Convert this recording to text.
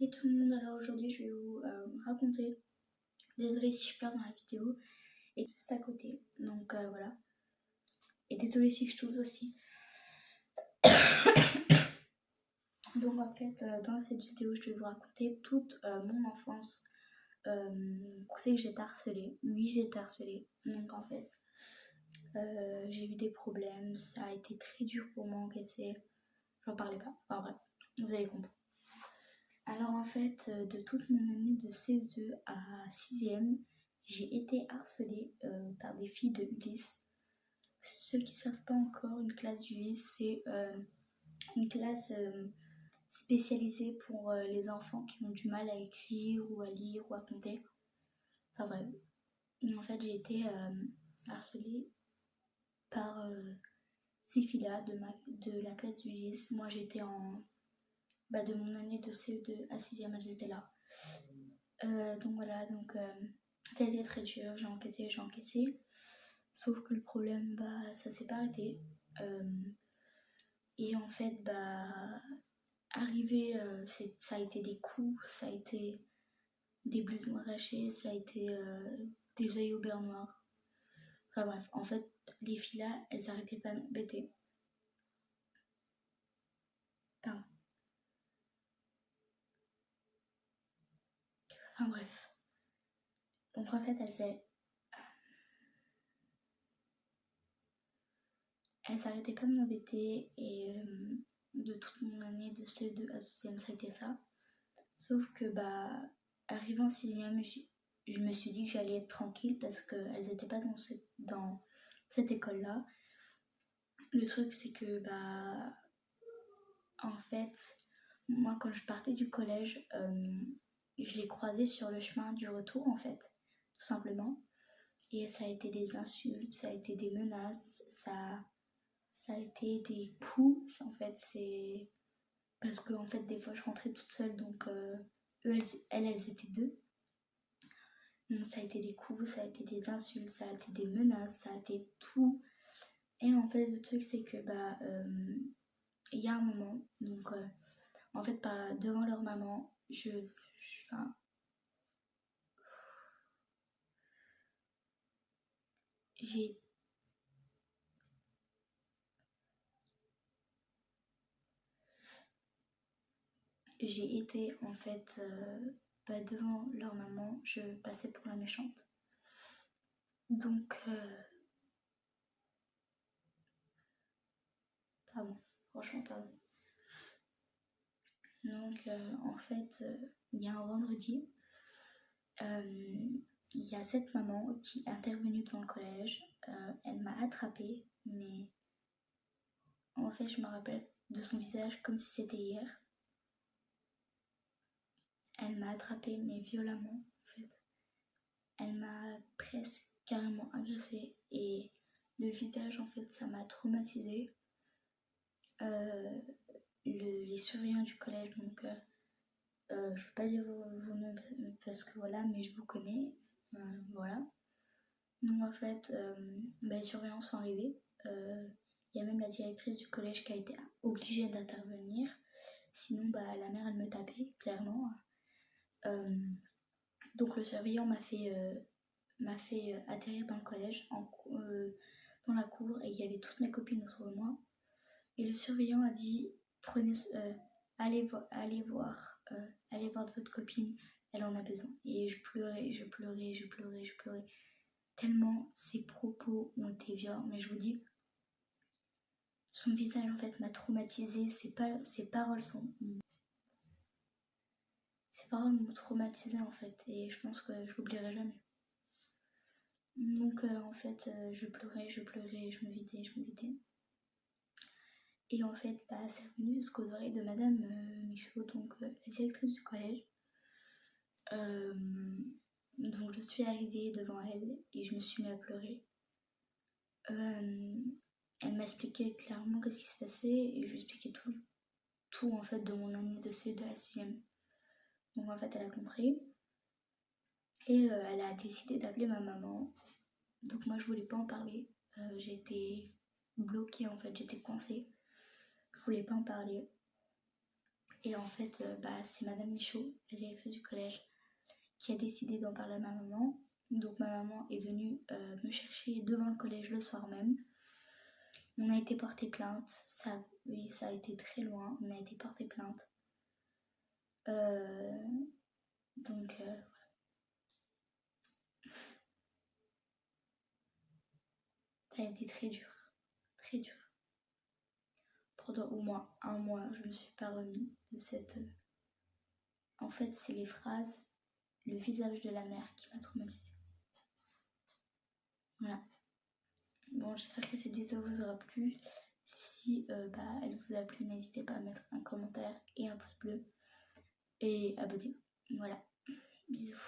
Et tout le monde, alors aujourd'hui je vais vous raconter, désolée si je pleure dans la vidéo, et juste à côté, donc voilà, et désolée si je tousse aussi. Donc en fait dans cette vidéo je vais vous raconter toute mon enfance. Vous savez que j'ai été harcelée, oui j'ai été harcelée, donc en fait j'ai eu des problèmes, ça a été très dur pour moi encaisser, j'en parlais pas, enfin bref, vous allez comprendre. Alors en fait, de toute mon année de CE2 à 6e, j'ai été harcelée par des filles de Ulysse. Ceux qui ne savent pas encore, une classe d'Ulysse, c'est une classe spécialisée pour les enfants qui ont du mal à écrire ou à lire ou à compter. Enfin bref. Et en fait, j'ai été harcelée par ces filles-là de la classe d'Ulysse. Moi, j'étais de mon année de CE2 à 6e, elles étaient là. Donc voilà, ça a été très dur, j'ai encaissé. Sauf que le problème, ça s'est pas arrêté. Et en fait, arrivé, ça a été des coups, ça a été des blousons arrachés, ça a été des œils au beurre noir. Enfin bref, en fait, les filles là, elles arrêtaient pas de m'embêter. Pardon. Enfin bref. Donc en fait, elles arrêtaient pas de m'embêter et de toute mon année de CE2 à 6e, ça a été ça. Sauf que arrivé en 6e, je me suis dit que j'allais être tranquille parce qu'elles n'étaient pas dans cette école-là. Le truc c'est que en fait, moi quand je partais du collège, je les croisais sur le chemin du retour en fait, tout simplement. Et ça a été des insultes, ça a été des menaces, ça a été des coups. En fait, c'est parce que en fait des fois je rentrais toute seule, donc elles étaient deux. Donc ça a été des coups, ça a été des insultes, ça a été des menaces, ça a été tout. Et en fait le truc c'est que il y a un moment, donc en fait devant leur maman, j'ai été en fait devant leur maman, je passais pour la méchante. Donc pardon, franchement pardon. Donc en fait il y a un vendredi, il y a cette maman qui est intervenue devant le collège. Elle m'a attrapée, mais en fait je me rappelle de son visage comme si c'était hier. Elle m'a attrapée mais violemment en fait. Elle m'a presque carrément agressée et le visage en fait ça m'a traumatisée. Les surveillants du collège, donc je ne vais pas dire vos noms parce que voilà, mais je vous connais, voilà. Donc en fait, les surveillants sont arrivés. Il y a même la directrice du collège qui a été obligée d'intervenir. Sinon, la mère, elle me tapait, clairement. Donc le surveillant m'a fait atterrir dans le collège, dans la cour, et il y avait toutes mes copines autour de moi. Et le surveillant a dit, allez voir votre copine, elle en a besoin. Et je pleurais. Tellement ses propos ont été violents. Mais je vous dis, son visage en fait m'a traumatisée. Ses paroles m'ont traumatisée en fait. Et je pense que je l'oublierai jamais. Donc en fait, je pleurais, je me vidais. Et en fait, c'est revenu jusqu'aux oreilles de Madame Michaud, donc la directrice du collège. Donc je suis arrivée devant elle et je me suis mis à pleurer. Elle m'a expliqué clairement qu'est-ce qui se passait et je lui expliquais tout en fait de mon année de CE2 à 6e. Donc en fait elle a compris et elle a décidé d'appeler ma maman. Donc moi je voulais pas en parler. J'étais bloquée en fait, j'étais coincée. Je voulais pas en parler. Et en fait, c'est Madame Michaud, la directrice du collège, qui a décidé d'en parler à ma maman. Donc ma maman est venue me chercher devant le collège le soir même. On a été porté plainte, ça a été très loin, on a été porté plainte. Donc voilà. Ça a été très dur, très dur. Pendant au moins un mois, je me suis pas remis de cette... En fait, c'est les phrases, le visage de la mère qui m'a traumatisée. Voilà. Bon, j'espère que cette vidéo vous aura plu. Si elle vous a plu, n'hésitez pas à mettre un commentaire et un pouce bleu. Et abonnez-vous. Voilà. Bisous.